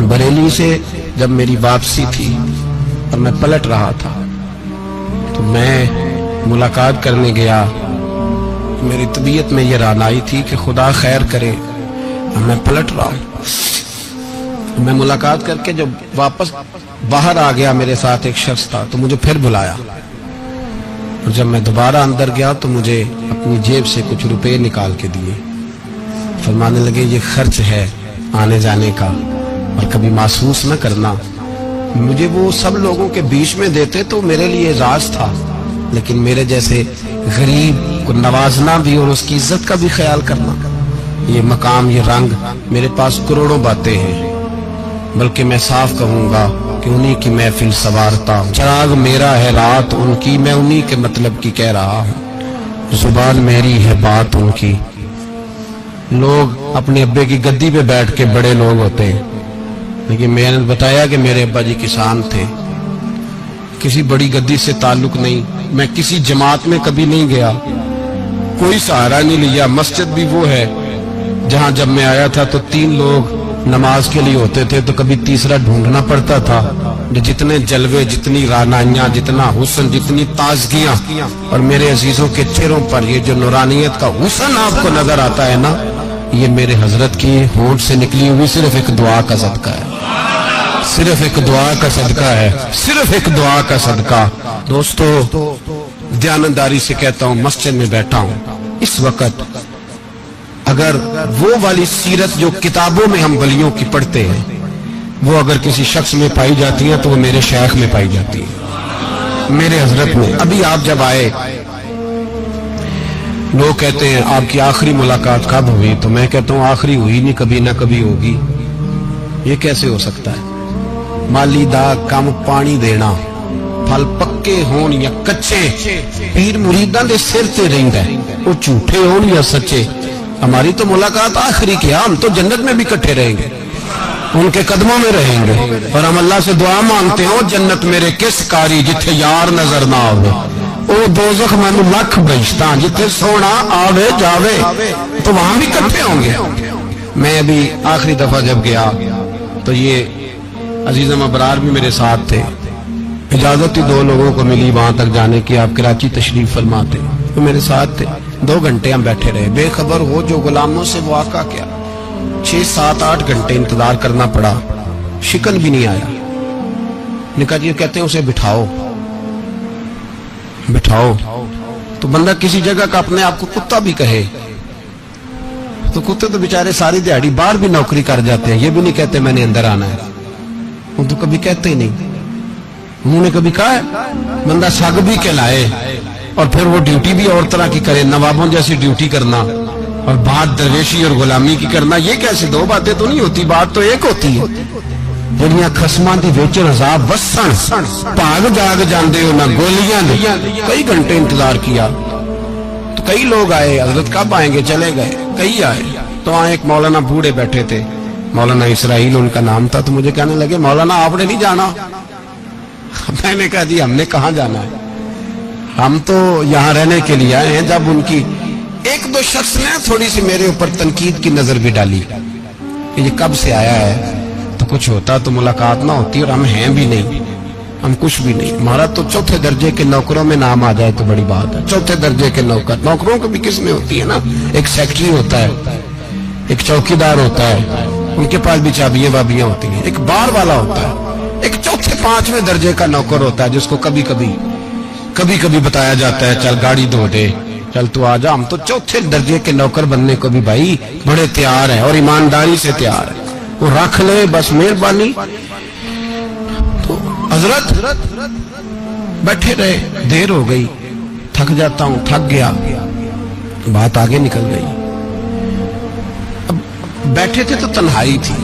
बरेली से जब मेरी वापसी थी और मैं पलट रहा था तो मैं मुलाकात करने गया। मेरी तबीयत में ये रानाई थी कि खुदा खैर करे, मैं पलट रहा हूँ। मैं मुलाकात करके जब वापस बाहर आ गया, मेरे साथ एक शख्स था तो मुझे फिर बुलाया, और जब मैं दोबारा अंदर गया तो मुझे अपनी जेब से कुछ रुपए निकाल के दिए। फरमाने लगे ये खर्च है आने जाने का, और कभी महसूस न करना। मुझे वो सब लोगों के बीच में देते तो मेरे लिए राज था, लेकिन मेरे जैसे गरीब को नवाजना भी और उसकी इज्जत का भी ख्याल करना, ये मकाम, ये रंग, मेरे पास करोड़ों बातें हैं, बल्कि मैं साफ कहूंगा कि उन्हीं की महफिल सवारता हूँ। चिराग मेरा है रात उनकी, मैं उन्हीं के मतलब की कह रहा हूँ। जुबान मेरी है बात उनकी। लोग अपने अब्बे की गद्दी पे बैठ के बड़े लोग होते हैं, लेकिन मैंने बताया कि मेरे अब्बा जी किसान थे, किसी बड़ी गद्दी से ताल्लुक नहीं। मैं किसी जमात में कभी नहीं गया, कोई सहारा नहीं लिया। मस्जिद भी वो है जहां जब मैं आया था तो 3 लोग नमाज के लिए होते थे, तो कभी तीसरा ढूंढना पड़ता था। जितने जलवे, जितनी रानाइयां, जितना हुस्न, जितनी ताजगियां, और मेरे अजीजों के चेहरों पर ये जो नूरानियत का हुस्न आपको नजर आता है ना, ये मेरे हजरत की होंठ से निकली हुई सिर्फ एक दुआ का सदका है, सिर्फ एक दुआ का सदका है, सिर्फ एक दुआ का सदका। दोस्तों, ध्यानदारी से कहता हूं, मस्जिद में बैठा हूं इस वक्त, अगर वो वाली सीरत जो किताबों में हम वलियों की पढ़ते हैं, वो अगर किसी शख्स में पाई जाती है तो वो मेरे शेख में पाई जाती है, मेरे हजरत में। अभी आप जब आए, लोग कहते हैं आपकी आखिरी मुलाकात कब हुई, तो मैं कहता हूं आखिरी हुई नहीं, कभी ना कभी होगी। ये कैसे हो सकता है? माली दा कम पानी देना, फल पक्के होन या कच्चे, पीर मुरीदां दे सिर ते रहिंदा है, वो झूठे होन या सच्चे। हमारी तो मुलाकात आखिरी की, हम तो जन्नत में भी इकट्ठे रहेंगे, उनके कदमों में रहेंगे, और हम अल्लाह से दुआ मांगते हो जन्नत मेरे किस कारी जिथे यार नजर ना आवे, ओ दोज़ख मैनू लख बहिश्ता जिथे सोना आवे जावे, तो वहां भी इकट्ठे होंगे। मैं अभी आखिरी दफा जब गया तो ये अजीज़म अबरार भी मेरे साथ थे। इजाजत ही 2 लोगों को मिली वहां तक जाने की, आप कराची तशरीफ फरमाते, तो मेरे साथ थे। 2 घंटे हम बैठे रहे, बेखबर हो जो गुलामों से वो आका क्या। 6, 7, 8 घंटे इंतजार करना पड़ा, शिकन भी नहीं आया। निका जी कहते हैं उसे बिठाओ बिठाओ, तो बंदा किसी जगह का अपने आप को कुत्ता भी कहे, तो कुत्ते तो बेचारे सारी दिहाड़ी बाहर भी नौकरी कर जाते हैं, ये भी नहीं कहते मैंने अंदर आना है, वो तो कभी कहते ही नहीं। उन्होंने कभी कहा है बंदा सग भी कहलाए और फिर वो ड्यूटी भी और तरह की करे, नवाबों जैसी ड्यूटी करना और बात दरवेशी और गुलामी की करना, ये कैसे? 2 बातें तो नहीं होती, बात तो एक होती है। ਜਿਹੜੀਆਂ ਖਸਮਾਂ ਦੀ ਵਿੱਚ ਰਜ਼ਾ ਵਸਣ ਭਾਗ ਜਾਗ ਜਾਂਦੇ हो ना गोलियां ने। कई घंटे इंतजार किया तो कई लोग आए, हजरत कब आएंगे, चले गए, कई आए। तो वहां एक मौलाना बूढ़े बैठे थे, मौलाना इसराइल उनका नाम था, तो मुझे कहने लगे मौलाना आपने नहीं जाना? मैंने कहा जी हमने कहाँ जाना है, हम तो यहाँ रहने के लिए आए हैं। जब उनकी 1-2 शख्स ने थोड़ी सी मेरे ऊपर तनकीद की नजर भी डाली कि ये कब से आया है, तो कुछ होता तो मुलाकात ना होती, और हम हैं भी नहीं, हम कुछ भी नहीं। हमारा तो 4थे दर्जे के नौकरों में नाम आ जाए तो बड़ी बात है। 4थे दर्जे के नौकर, नौकरों को भी किस में होती है ना, एक सेक्रेटरी होता है, एक चौकीदार होता है, उनके पास भी चाबियां वाबियां होती हैं, एक बार वाला होता है, एक 4थे 5वें दर्जे का नौकर होता है जिसको कभी कभी बताया जाता है चल गाड़ी धो दे, चल तू आ जा। हम तो 4थे दर्जे के नौकर बनने को भी भाई बड़े तैयार है और ईमानदारी से तैयार है, वो रख ले बस मेहरबानी। तो हजरत बैठे रहे, देर हो गई, थक जाता हूं, थक गया, बात आगे निकल गई। अब बैठे थे तो तन्हाई थी,